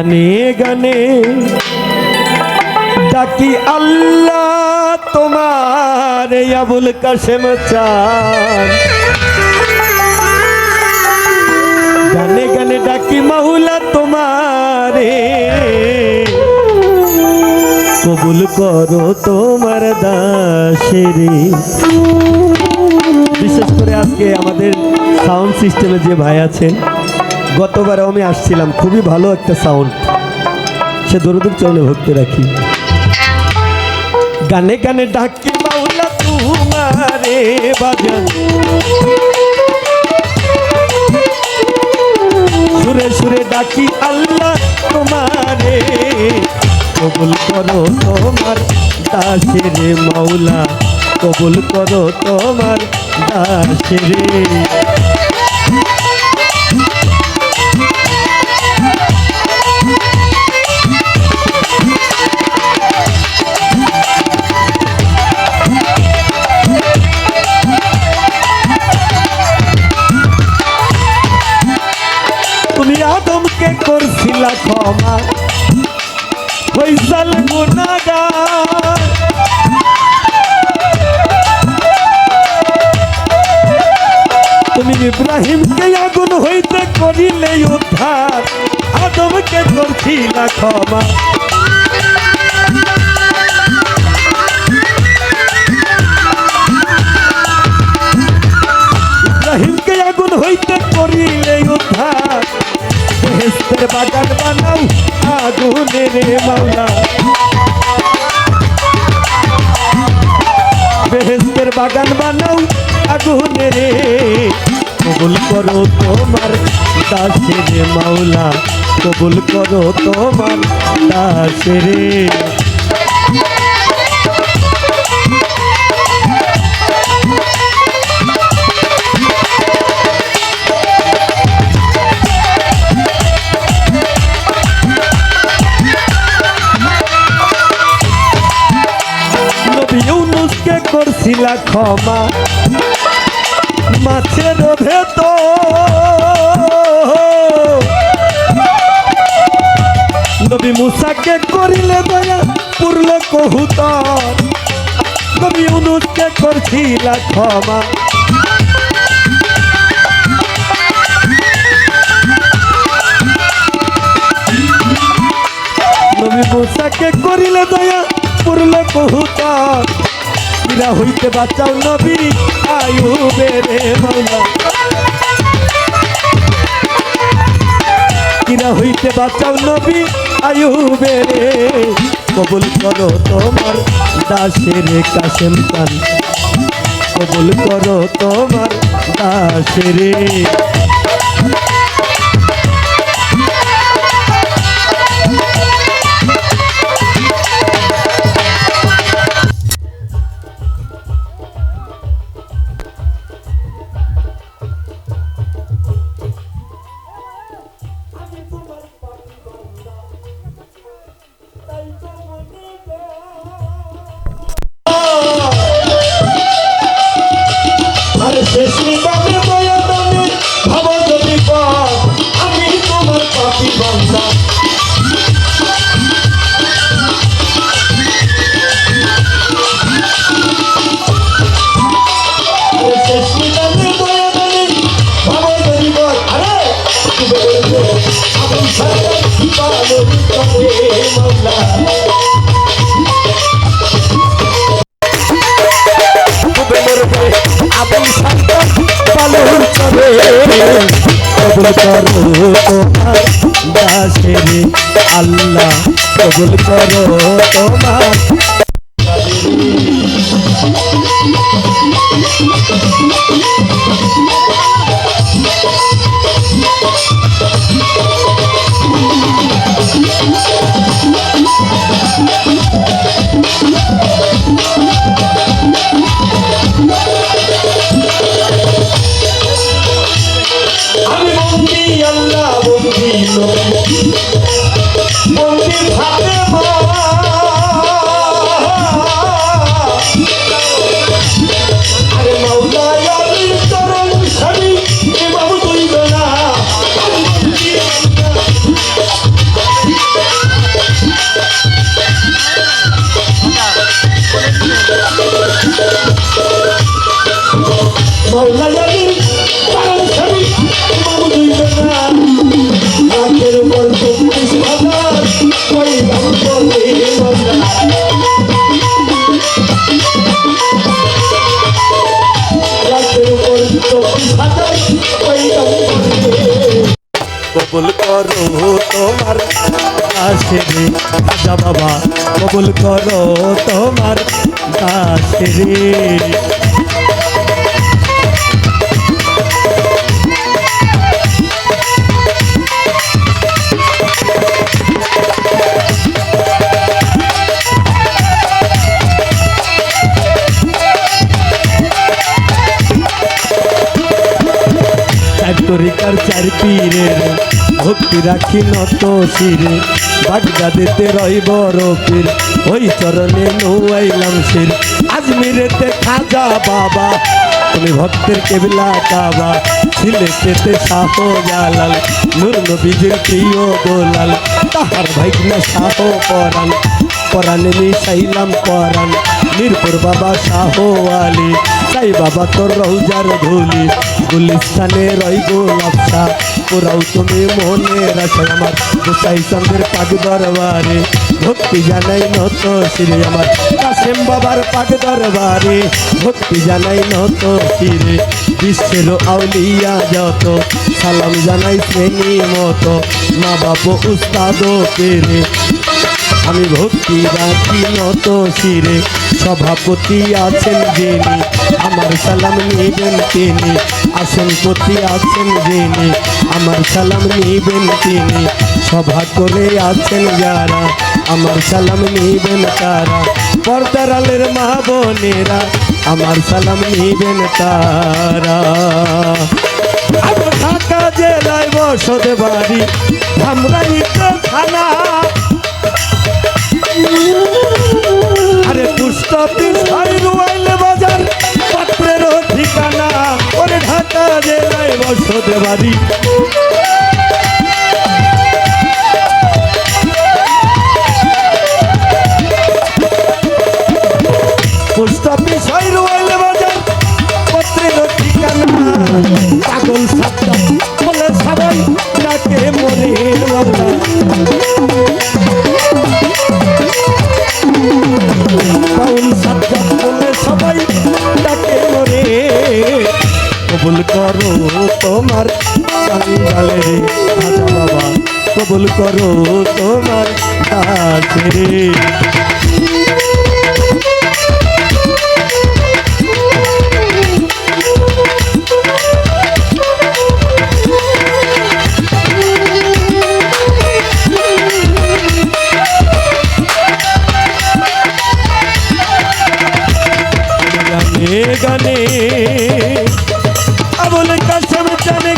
গানে গানে ডাকি আল্লাহ তোমার আবুল কাশেম চান গানে গানে ডাকি মাওলা তোমারে কবুল করো তোমার দাসেরে। বিশেষ করে আজকে আমাদের সাউন্ড সিস্টেমে যে ভাই আছেন, গতবারে আমি আসছিলাম, খুবই ভালো একটা সাউন্ড, সে দরুদের চরণে ভক্তি রাখি। গানে গানে ডাকি মাওলা তোমারে বাজান সুরে সুরে ডাকি আল্লাহ তোমারে কবুল করো তোমার দাসেরে মাওলা কবুল করো তোমার দাসেরে। তুমি আদমকে করছিলা ক্ষমা হইসাল গুনাহগার তুমি ইব্রাহিমকে আগুন হইতে করিলে উদ্ধার আদমকে করছিলা ক্ষমা। ইব্রাহিমকে আগুন হইতে করিলে উদ্ধার বেহেশতের বাগান বানাও আগুনের মাওলা বেহেশতের বাগান বানাও আগুনের কবুল করো তোমার দাসের মাওলা কবুল করো তোমার দাসের। ইউনুসকে করছিলা ক্ষমা মাছের ভেতর নবী মুসাকে করিলে দয়া পুরল কহুতর নবী ইউনুসকে করছিলা ক্ষমা নবী মুসাকে করিলে দয়া পুরল কহুতর কিরা হইতে বাঁচাও নবী আইয়ুবের মাওলা কিরা হইতে বাঁচাও নবী আইয়ুবের কবুল করো তোমার দাসের কাশেম চান কবুল করো তোমার দাসের। কবুল করো তোমার দাসেরে আল্লাহ কবুল করো তোমার কবুল করো তোমার দাসে রে খাজা বাবা কবুল করো তোমার দাসে রে তরিকার চার পীরের ভক্তি রাখি নত শিরে বাগদাদেতে রই বড় পীর ওই চরণে নৌয়াইলাম শির আজমিরেতে খাজা বাবা তুমি ভক্তের কেবলা কাবা সিলেটেতে শাহ জালাল নূর নবীজির প্রিয় দোলাল তাহার ভাইগনা শাহ পরাণ পরাণে মিশাইলাম পরাণ মিরপুর বাবা শাহ আলী তাই বাবা তোর রৌজার ধুলি গুলিস্তানে রই গোলাপ শাহ পুরাও তুমি মনে রাখো আমার গোসাই চন্দ্রের পাগ দরবারে ভক্তি জানাই নত শিরে আমার কাসেম বাবার পাগ দরবারে ভক্তি জানাই নত শিরে বিশ্বের আউলিয়া যত সালাম জানাই শ্রেণী মতো মা বাবা উস্তাদ পেরে আমি ভক্তি রাখি নত শিরে সভাপতি আছেন যিনি আমার সালাম নিবেন তিনি আসনপতি আছেন যিনি আমার সালাম নিবেন তিনি সভা করে আছেন যারা আমার সালাম নিবেন তারা পর্দার আলের মা বোনেরা আমার সালাম নিবেন তারা আমার ঢাকা জেলায় বসতে বাড়ি ধামরাই থানা আরে পুষ্ট রুয়াইলে বাজার পাত্রের ঠিকানা ওরে ঢাকা জেলায় বসতে বাড়ি পোস্ট অফিস রুয়াইলে বাজার পাত্রের ঠিকানা পাগল সাতটা বলে সবাই ডাকে মনের বাবা পাউল সাতটা বলে সবাই ডাকে মরে কবুল করো তোমার সন্তালে রে খাজা বাবা কবুল করো তোমার দাসে রে গানে আবুল কাসেম জানে